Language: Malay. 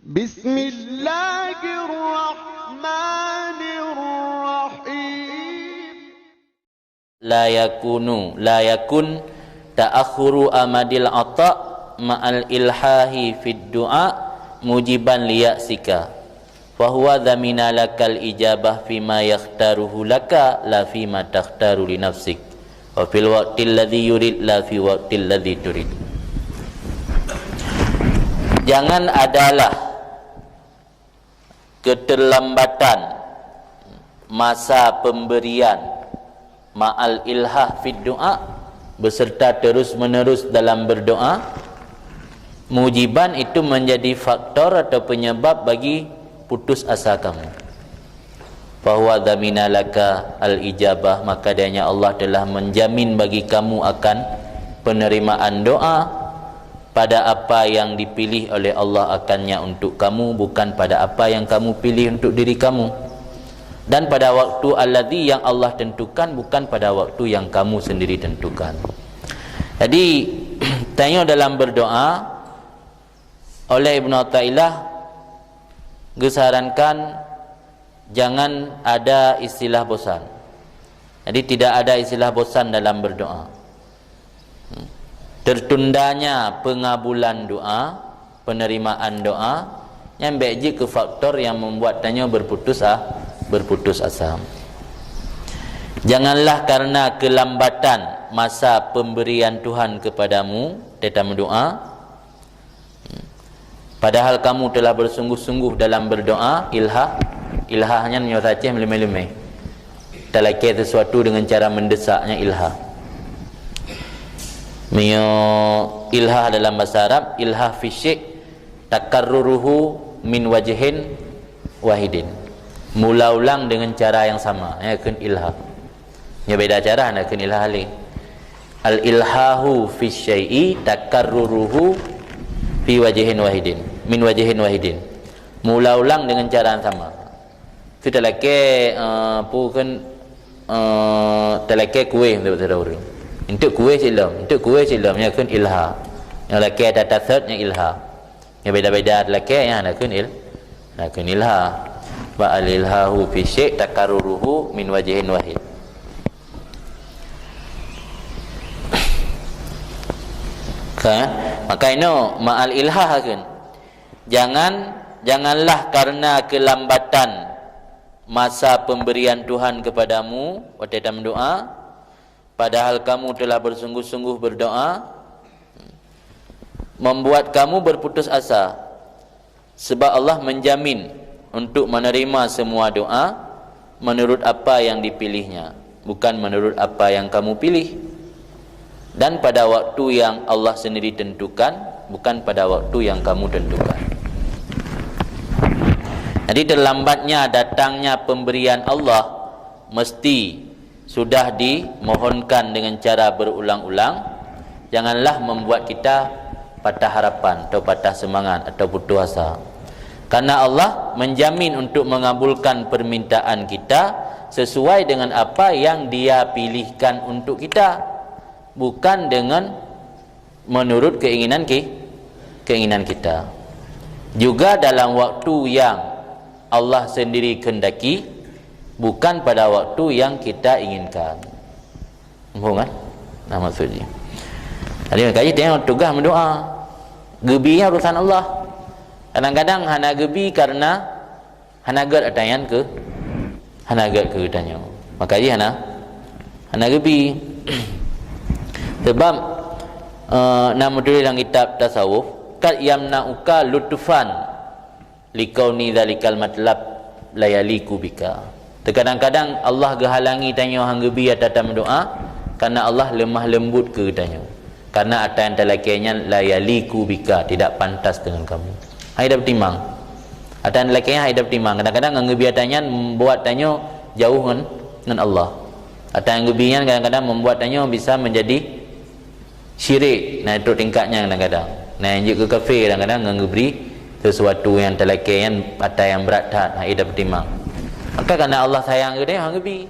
Bismillahirrahmanirrahim. La yakun ta'akhuru amadil ata' ma'al ilhahi fid du'a mujiban liyaksika fahuwa dhamina lakal ijabah fima yakhtaruhu laka la fima takhtaru li nafsik wa fil waqtil ladzi yurid la fi waqtil ladzi turid. Jangan adalah keterlambatan masa pemberian ma'al ilhah fid du'a, beserta terus menerus dalam berdoa. Mujiban itu menjadi faktor atau penyebab bagi putus asa kamu. Fahuwa dhamina laka al-ijabah, maka adanya Allah telah menjamin bagi kamu akan penerimaan doa pada apa yang dipilih oleh Allah akannya untuk kamu, bukan pada apa yang kamu pilih untuk diri kamu, dan pada waktu alladzi yang Allah tentukan, bukan pada waktu yang kamu sendiri tentukan. Jadi tanya dalam berdoa oleh Ibn Athaillah disarankan jangan ada istilah bosan. Jadi tidak ada istilah bosan dalam berdoa. Tertundanya pengabulan doa, penerimaan doa, yang baik ke faktor yang membuat tanya berputus asa. Janganlah karena kelambatan masa pemberian Tuhan kepadamu dalam doa, padahal kamu telah bersungguh-sungguh dalam berdoa. Ilhahnya nyotaceh melemeh-lemeh, talaki sesuatu dengan cara mendesaknya ilhah. Ilhah dalam bahasa Arab, ilhah fi syai' takarruruhu min wajhin wahidin, mula ulang dengan cara yang sama, ya kan ilhah. Ya beda cara nak kan ilhah lain. Al ilhahu fi syai'i takarruruhu fi wajhin wahidin, min wajhin wahidin, mula ulang dengan cara yang sama. Itu talaki kan talaki kuih untuk saudara. Untuk kuih silam ya kan ilhah. Yang laki ada tasad yang ilhah. Yang beda-beda laki yang nak kan ilhah. Wa al ilhahu fi syai' takarruruhu min wajhin wahid. Maka ini ma'al ilhah kan. Janganlah karena kelambatan masa pemberian Tuhan kepadamu waktu dalam doa, padahal kamu telah bersungguh-sungguh berdoa, membuat kamu berputus asa. Sebab Allah menjamin untuk menerima semua doa menurut apa yang dipilihnya, bukan menurut apa yang kamu pilih, dan pada waktu yang Allah sendiri tentukan, bukan pada waktu yang kamu tentukan. Jadi terlambatnya datangnya pemberian Allah mesti sudah dimohonkan dengan cara berulang-ulang. Janganlah membuat kita patah harapan atau patah semangat atau putus asa, karena Allah menjamin untuk mengabulkan permintaan kita sesuai dengan apa yang Dia pilihkan untuk kita, bukan dengan menurut keinginan kita. Juga dalam waktu yang Allah sendiri kehendaki, bukan pada waktu yang kita inginkan. Faham kan? Nah maksudnya. Jadi makanya tengok tugas berdoa. Gebinya urusan Allah. Kadang-kadang hana gebi karena hana gad atayan ke hana gad ke tanya. Makanya hana gebi. Sebab nama tulis dalam kitab tasawuf, kad yamna'uka lutfan likauni dzalikal matlab layaliku bika. Terkadang-kadang Allah gehalangi tanya hang gebi atas doa karena Allah lemah lembut ke tanya. Karena atas yang terlakinya layaliku bika, tidak pantas dengan kamu. Hai dapat timang. Atas yang terlakinya hai dapat timang. Kadang-kadang hang gebi atanya membuat tanya jauh dengan Allah. Atas yang gebinya kadang-kadang membuat tanya bisa menjadi syirik. Nah itu tingkatnya kadang-kadang. Nah yang ke kafir kadang-kadang hang geberi sesuatu yang terlaki yang atas yang berat tak, hai dapat timang. Maka kerana Allah sayang ke dia, hang gebi.